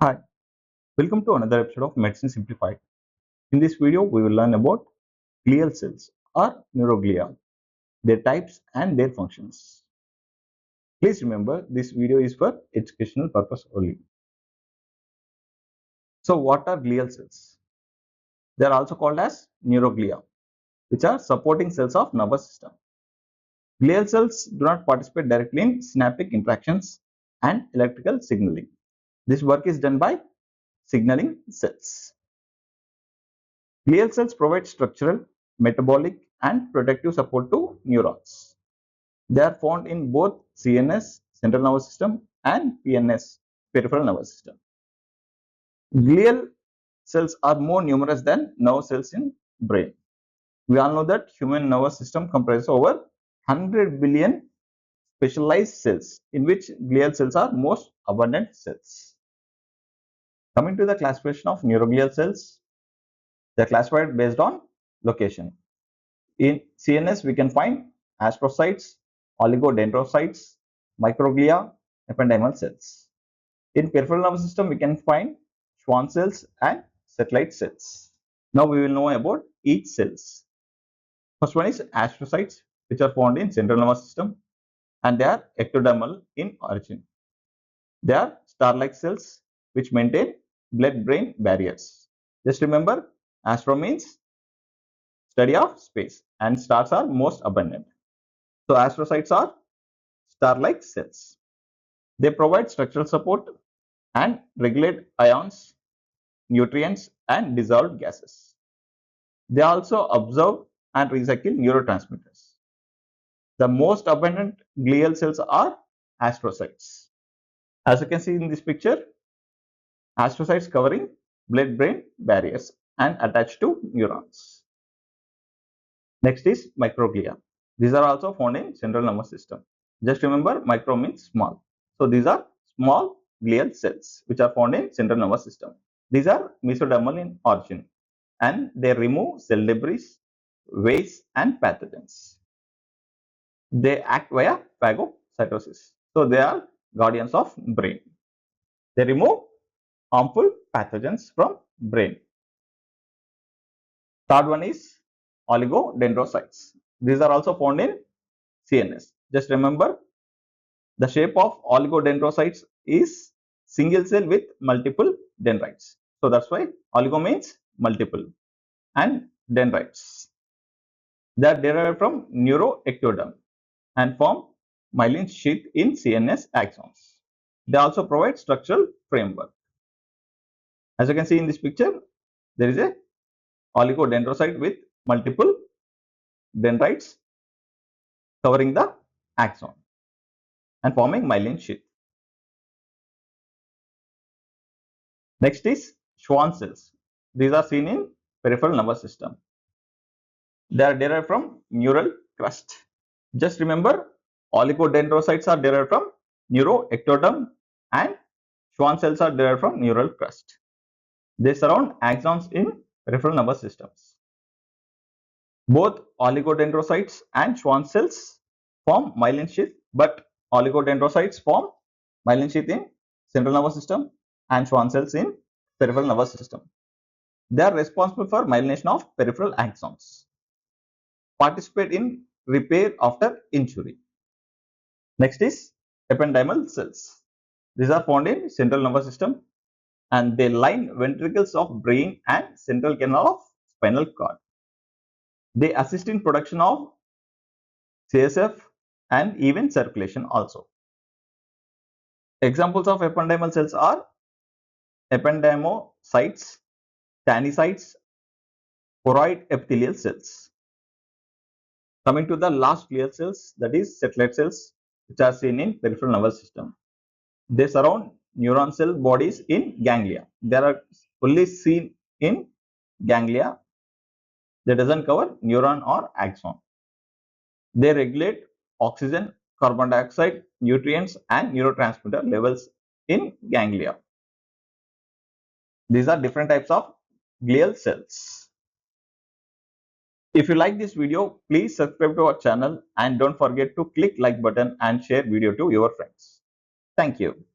Hi, welcome to another episode of Medicine Simplified. In this video, we will learn about glial cells or neuroglia, their types and their functions. Please remember this video is for educational purpose only. So what are glial cells? They are also called as neuroglia, which are supporting cells of nervous system. Glial cells do not participate directly in synaptic interactions and electrical signaling. This work is done by signaling cells. Glial cells provide structural, metabolic, and protective support to neurons. They are found in both CNS, central nervous system, and PNS, peripheral nervous system. Glial cells are more numerous than nerve cells in brain. We all know that human nervous system comprises over 100 billion specialized cells, in which glial cells are most abundant cells. Coming to the classification of neuroglial cells, they are classified based on location. In CNS, we can find astrocytes, oligodendrocytes, microglia, ependymal cells. In peripheral nervous system, we can find Schwann cells and satellite cells. Now we will know about each cells. First one is astrocytes, which are found in central nervous system, and they are ectodermal in origin. They are star-like cells which maintain blood-brain barriers. Just remember, astro means study of space, and stars are most abundant. So astrocytes are star-like cells. They provide structural support and regulate ions, nutrients, and dissolved gases. They also absorb and recycle neurotransmitters. The most abundant glial cells are astrocytes. As you can see in this picture, astrocytes covering blood-brain barriers and attached to neurons. Next is microglia. These are also found in central nervous system. Just remember, micro means small. So these are small glial cells which are found in central nervous system. These are mesodermal in origin and they remove cell debris, waste and pathogens. They act via phagocytosis. So they are guardians of brain. They remove harmful pathogens from brain. Third one is oligodendrocytes. These are also found in CNS. Just remember, the shape of oligodendrocytes is single cell with multiple dendrites. So that's why oligo means multiple and dendrites. They are derived from neuroectoderm and form myelin sheath in CNS axons. They also provide structural framework. As you can see in this picture, there is a oligodendrocyte with multiple dendrites covering the axon and forming myelin sheath. Next is Schwann cells. These are seen in peripheral nervous system. They are derived from neural crust. Just remember, oligodendrocytes are derived from neuroectoderm and Schwann cells are derived from neural crust. They surround axons in peripheral nervous systems. Both oligodendrocytes and Schwann cells form myelin sheath, but oligodendrocytes form myelin sheath in central nervous system and Schwann cells in peripheral nervous system. They are responsible for myelination of peripheral axons. Participate in repair after injury. Next is ependymal cells. These are found in central nervous system and they line ventricles of brain and central canal of spinal cord. They assist in production of CSF and even circulation also. Examples of ependymal cells are ependymocytes, tanycytes, choroid epithelial cells. Coming to the last glial cells, that is satellite cells, which are seen in peripheral nervous system. They surround neuron cell bodies in ganglia. They are only seen in ganglia. They doesn't cover neuron or axon. They regulate oxygen, carbon dioxide, nutrients, and neurotransmitter levels in ganglia. These are different types of glial cells. If you like this video, please subscribe to our channel and don't forget to click like button and share video to your friends. Thank you.